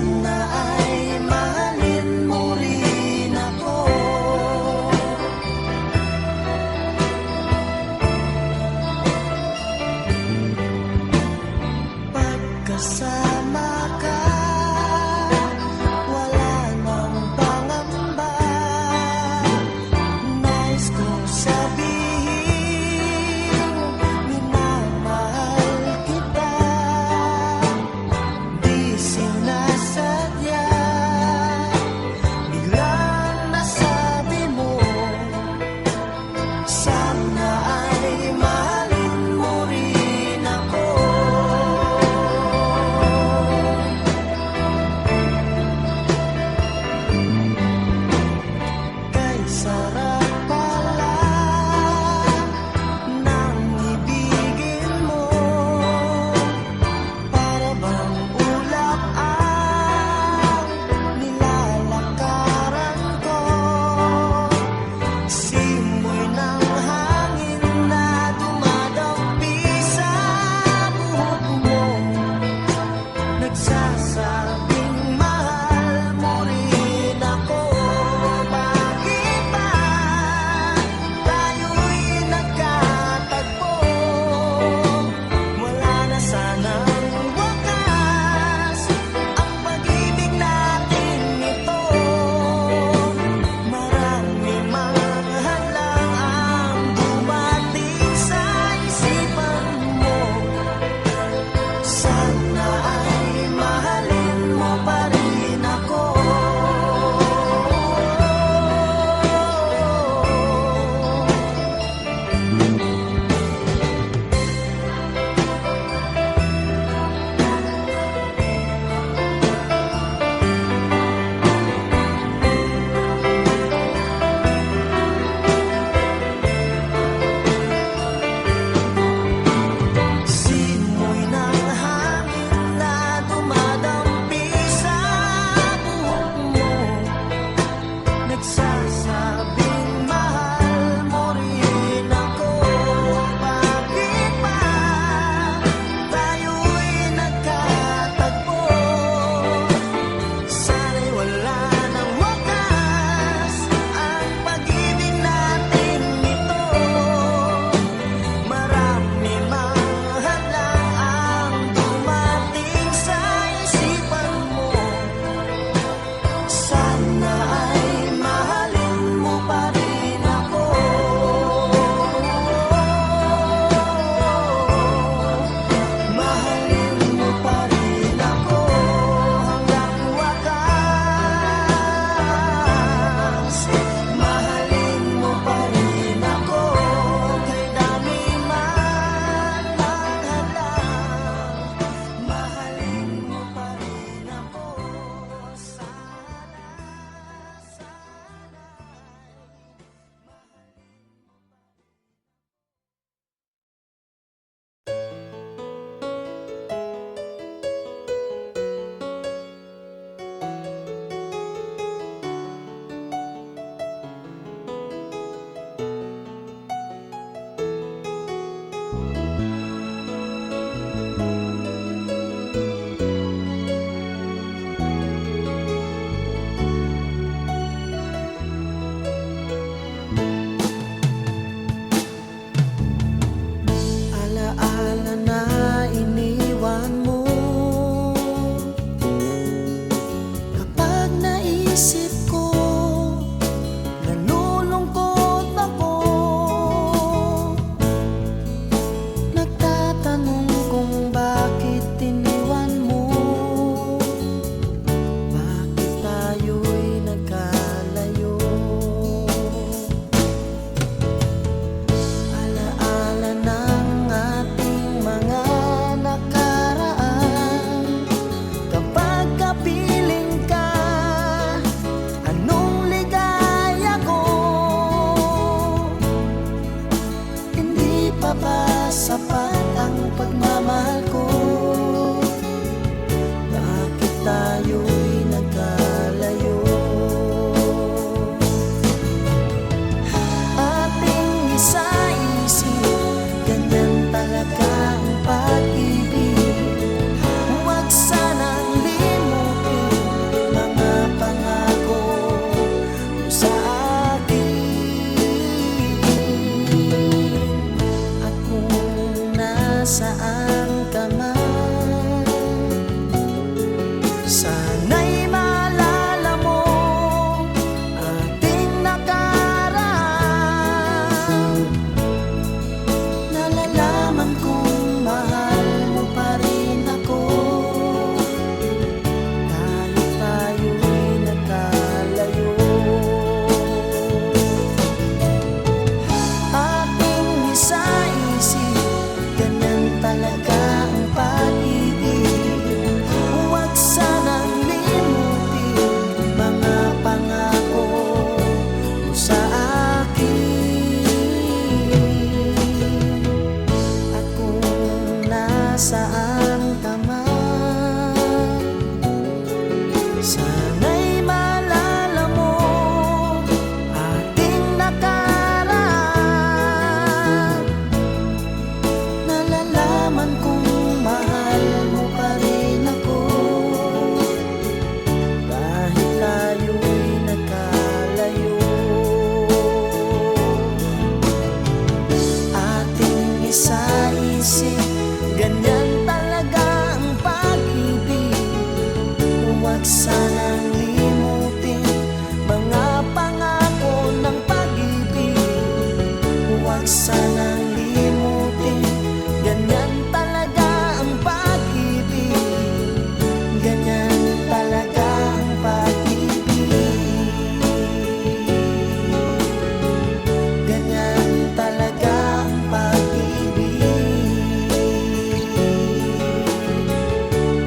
Sana ay mahalin mo rin ako. Pagkasama ka, wala nang pangamba. Nais kong sabihin, minamahal kita. Di sinasadya, biglang nasabi mo, sana ay mahalin mo rin ako. Kay sarap pala ng ibigin mo, para bang ulap ang nilalakaran ko. Simoy ng hangin na dumadampi sa buhok mo, nagsasabing mahal mo rin ako. Bakit ba tayo'y nagkatagpo? Wala na sanang wakas ang pag-ibig natin ito. Marami mga hadlang ang dumating sa isipan mo. Sana ay mahalin mo Sana'y maalala mo ating nakaraan. Nalalaman kong mahal mo pa rin ako, kahit tayo'y nagkalayo. Ating isa-isip, ganyan talaga ang pag-ibig. Huwag sanang limutin mga pangako mo sa akin. At kung nasaan ka man, sana'y maalala mo ating nakaraan. Nalalaman kong mahal mo pa rin ako, kahit tayo'y nagkalayo. Ating isa-isip, ganyan talaga ang pag-ibig. Huwag sanang limutin mga pangako ng pag-ibig. Huwag sanang limutin, ganyan talaga ang pag-ibig. Ganyan talaga ang pag-ibig. Ganyan talaga ang pag-ibig.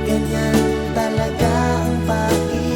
Ganyan talaga ang pag-ibig.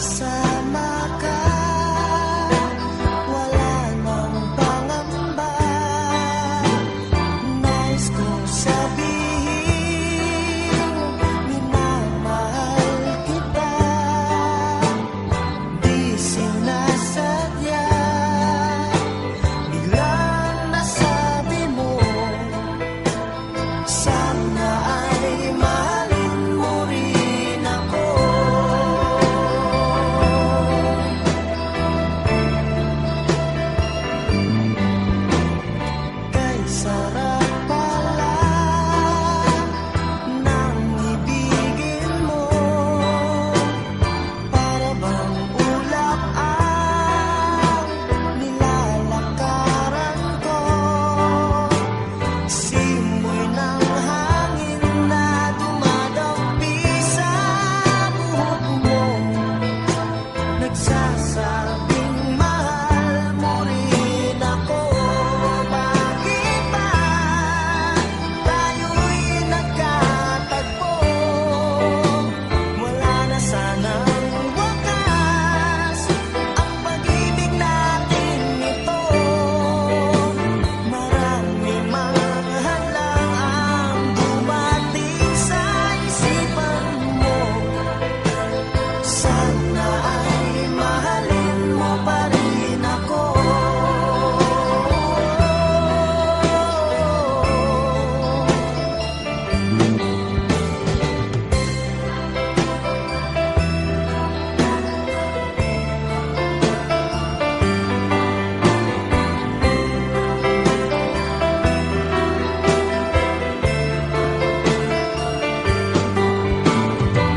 kasama ka, wala nang pangamba. Nais kong sabihin, minamahal kita. Di sinasadya, biglang nasabi mo, sana ay mahalin mo rin ako. Kay sarap pala ng ibigin mo, para bang ulap ang nilalakaran ko. Simoy ng hangin na dumadampi sa buhok mo, nagsasabing mahal mo rin ako. Bakit ba tayo'y nagkatagpo? Wala na sanang wakas ang pag-ibig natin ito. Marami mga hadlang ang dumating sa isipan mo. Sana ay mahalin mo pa rin ako.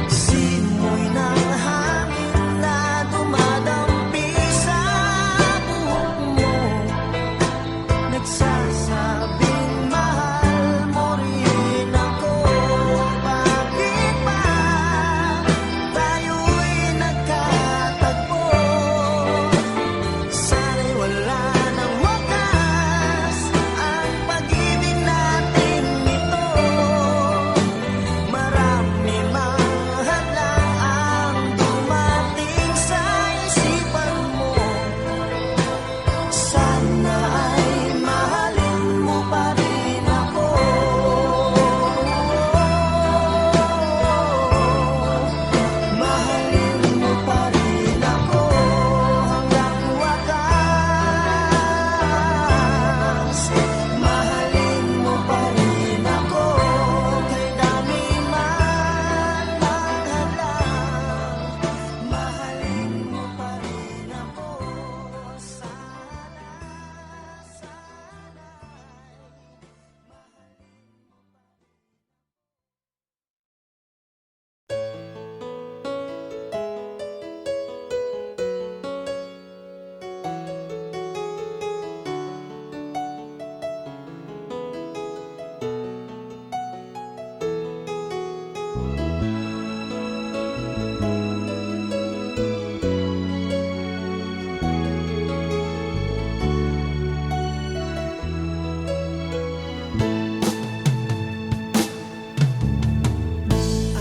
Simoy ng hangin na dumadampi sa buhok mo, nagsasabing mahal mo rin ako. Bakit ba tayo'y nagkatagpo? Sana'y wala nang wakas ang pag-ibig natin ito. Marami mga hadlang ang dumating sa isipan mo. Sana ay mahalin mo pa rin ako. Mahalin mo pa rin ako hanggang wakas. Mahalin mo pa rin ako kay dami man ang hadlang. Mahalin mo pa rin ako.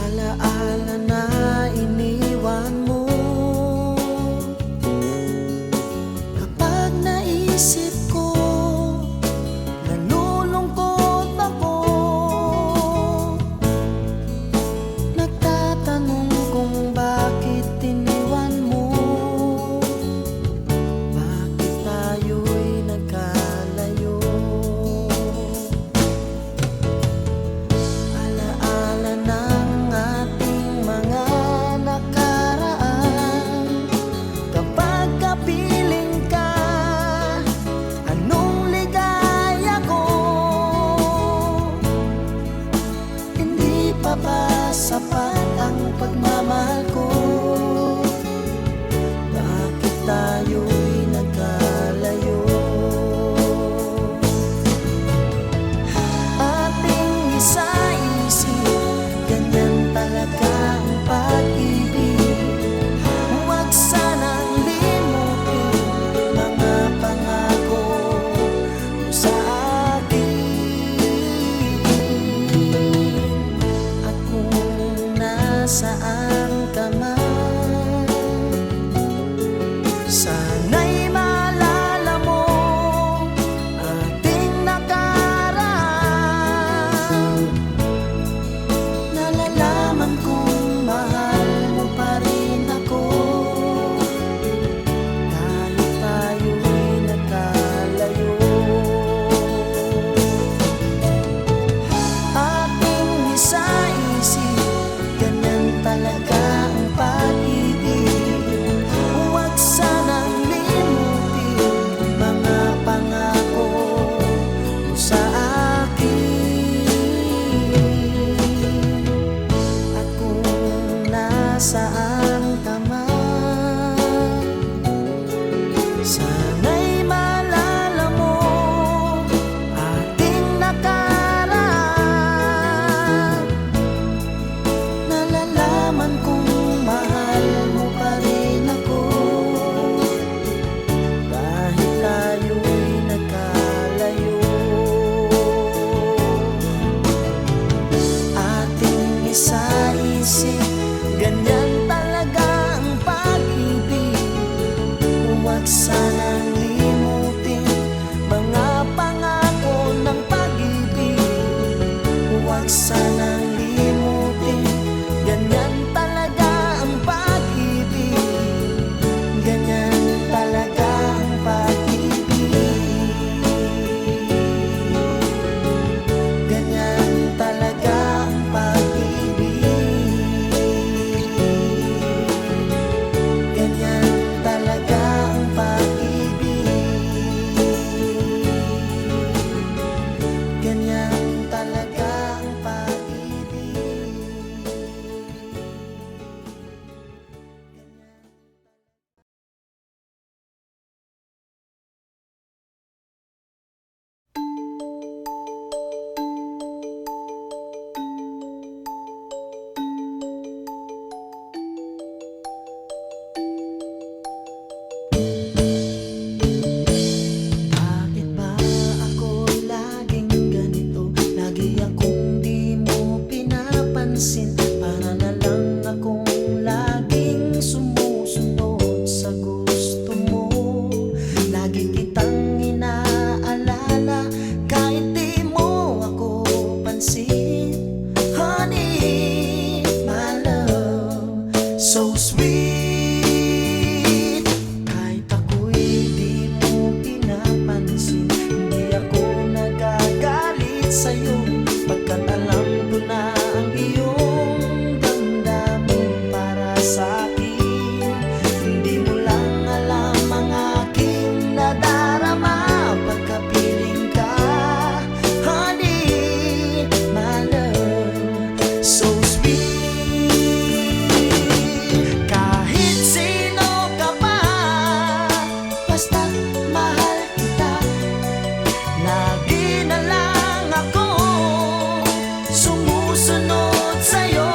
Alaala na iniwan mo, kapag naisip ko, nalulungkot ako. Nagtatanong kung bakit iniwan mo, bakit tayo'y nagkalayo. Alaala ng ating mga nakaraan, kapag kapiling ka, anong ligaya ko. Hindi pa ba sapat ang pagmamahal ko? Bakit tayo'y nagkalayo? Ating isa-isip, ganyan talaga ang pag-ibig. Huwag sanang limutin mga pangako mo sa akin. At kung nasaan ka man, nasaan ka man, sana'y maalala mo ating nakaraan. Nalalaman kong mahal mo pa rin ako, kahit layo'y nagkalayo. Ating isa-isip, ganyan talaga ang pag-ibig. Huwag sanang limutin mga pangako ng pag-ibig. Huwag sanang limutin, ganyan talaga ang pag-ibig. Ganyan talaga ang pag-ibig. Ganyan talaga ang pag-ibig. Ganyan talaga ang pag-ibig. Ganyan talaga ang pag-ibig. Bakit ba ako'y laging ganito? Lagi akong di mo pinapansin. Para na lang akong laging sumusunod sa gusto mo. Lagi kitang inaalala kahit di mo ako pansin. Honey, my love, so sweet. Kahit ako'y di mo pinapansin, hindi ako nagagalit sa'yo, pagkat alam ko na ang iyong damdamin para sa'kin. Hindi mo lang alam ang aking nadarama pagkapiling ka. Honey, my love, so sweet. Kahit sino ka pa, basta't mahal kita. Lagi na lang ako sumusunod sa'yo.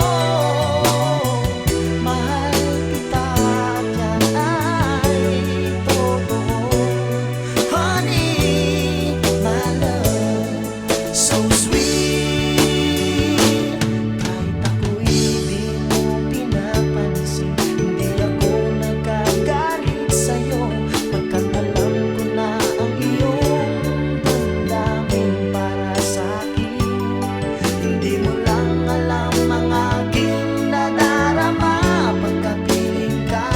Mahal kita at yan ay totoo. Honey, my love, so sweet. Kahit ako'y di mo pinapansin, hindi ako nagagalit sa'yo, pagkat alam ko na ang iyong damdamin para sa'kin. Hindi mo lang alam ang aking nadarama pagkapiling ka.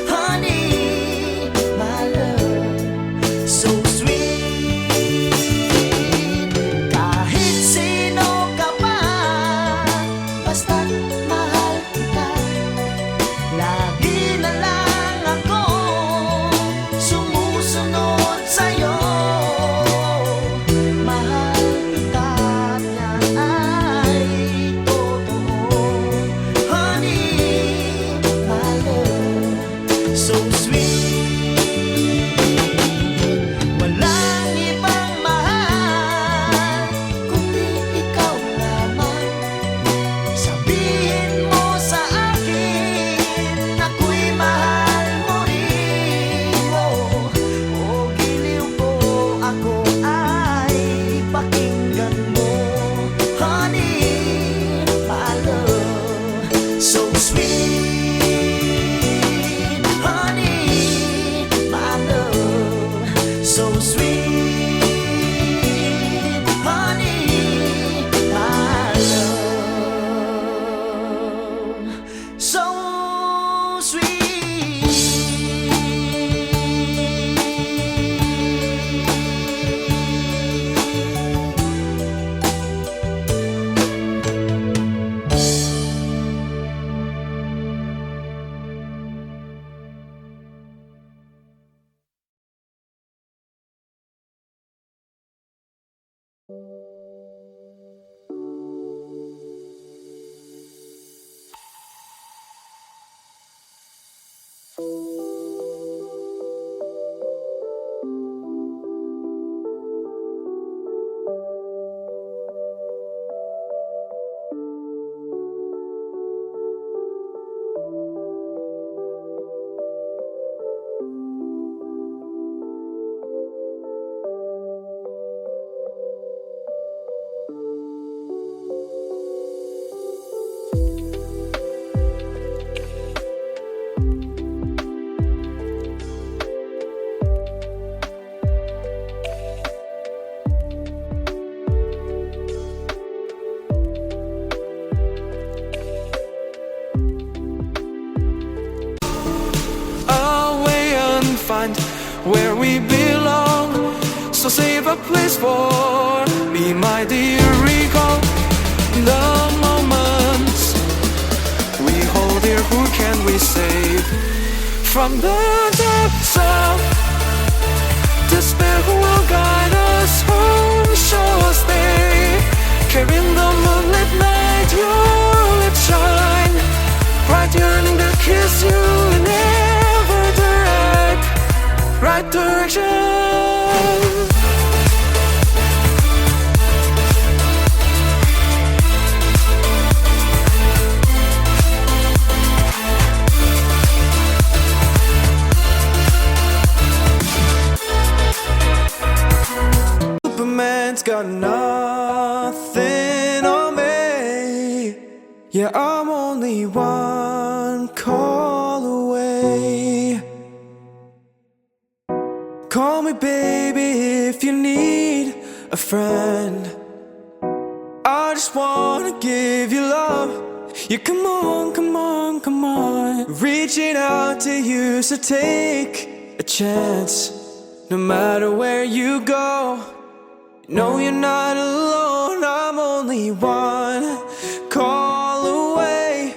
Honey, my love, so sweet. Kahit sino ka pa, basta't mahal kita. Lagi na lang ako sumusunod sa'yo. Mahal kita at yan ay totoo. Honey, my love, so sweet. Walang ibang mahal kundi ikaw lamang. Sabihin mo sa akin, ako'y mahal mo rin. O giliw ko, ako ay pakinggan mo. Honey, my love, so sweet. Honey, my love, so sweet. Honey, my love, so sweet. Away and find where we belong. So save a place for me, my dear. Recall the moments we hold here. Who can we save from the depths of despair? Who will guide us home? Show us day. Carrying the moonlit night, your lips shine bright, yearning to kiss you in every right direction. Superman's got nothing on me. Yeah, I'm only one call away. Call me baby if you need a friend. I just wanna give you love. Yeah, come on, come on, come on. Reaching out to you, so take a chance. No matter where you go, no, you're not alone. I'm only one call away.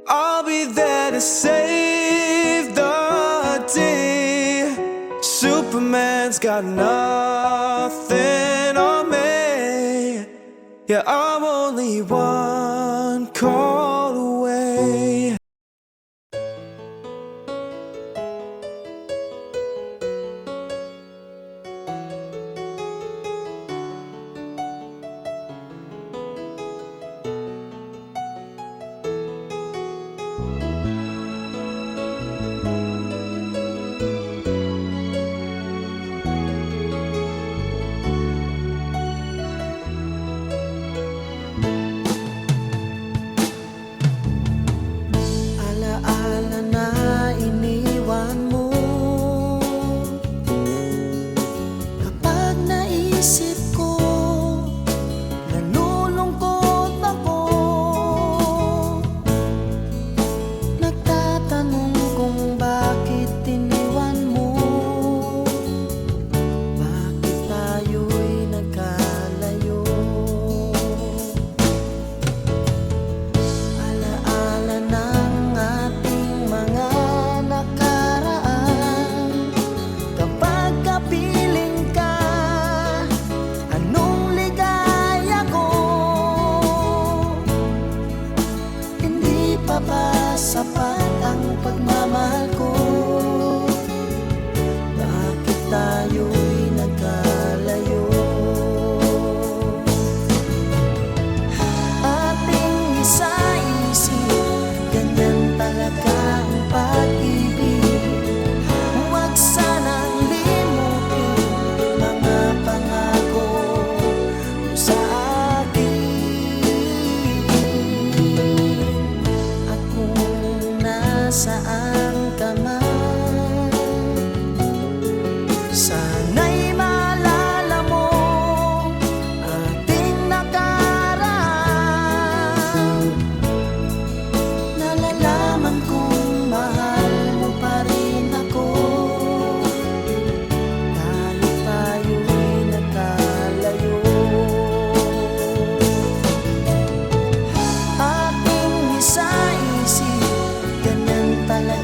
I'll be there to save the day. Superman's got nothing on me. Yeah, I'm only one call away. Alaala na iniwan mo. Kapag naisip ko, nalulungkot ako. Nagtatanong kung bakit iniwan mo. Bakit tayo'y nagkalayo? Alaala ng ating mga nakaraan. Kapag kapiling ka, anong ligaya ko. Hindi pa ba sapat ang pagmamahal ko? Bakit tayo'y nagkalayo? Ating isa-isip, ganyan talaga ang pag-ibig. Huwag sanang limutin mga pangako mo sa akin. At kung nasaan ka man, sana'y maalala mo ating nakaraan. Nalalaman kong mahal mo pa rin ako. Kahit tayo'y nagkalayo. Ating isa-isip, ganyan talaga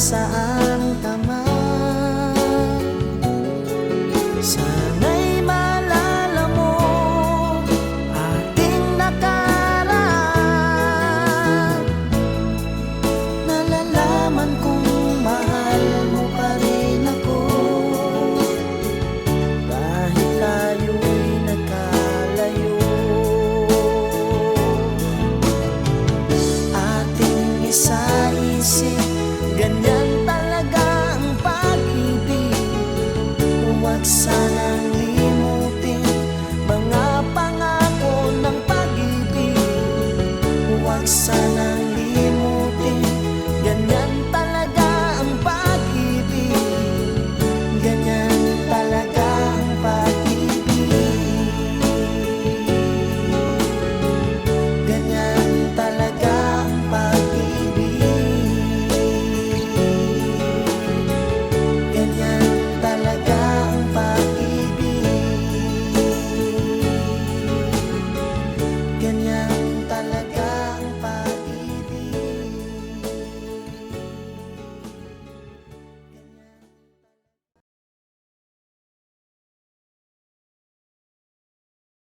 saan ka man. Sana'y maalala mo ating nakaraan. Nalalaman kong mahal mo pa rin ako, kahit layo'y nagkalayo. Ating isa-isip, ganyan talaga ang pag-ibig. Huwag sana